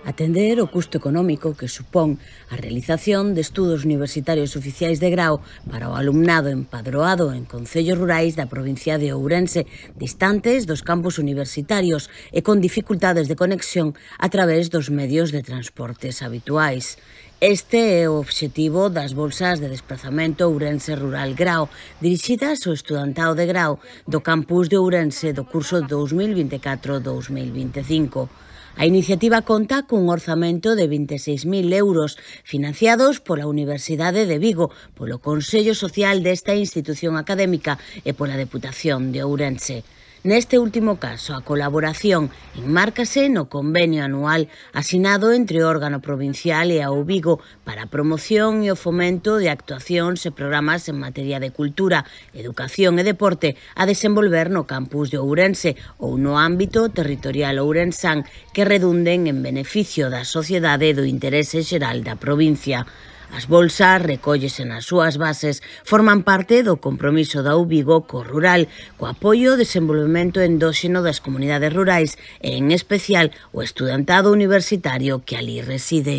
Atender o custo económico que supón a realización de estudos universitarios oficiais de grao para o alumnado empadroado en concellos rurais da provincia de Ourense, distantes dos campus universitarios e con dificultades de conexión a través dos medios de transportes habituais. Este é o obxectivo das bolsas de desprazamento Ourense Rural Grao, dirixidas ao estudantado de grao do campus de Ourense do curso 2024-2025. A iniciativa conta cun orzamento de 26.000 euros financiados pola Universidade de Vigo, polo Consello Social desta institución académica e pola Deputación de Ourense. Neste último caso, a colaboración enmárcase no convenio anual asinado entre o órgano provincial e a Vigo para a promoción e o fomento de actuacións e programas en materia de cultura, educación e deporte a desenvolver no campus de Ourense ou no ámbito territorial ourensán que redunden en beneficio da sociedade e do interese xeral da provincia. As bolsas, recóllese nas súas bases, forman parte do compromiso da Vigo co rural, co apoio ao desenvolvemento endóxeno das comunidades rurais e, en especial, o estudantado universitario que ali reside.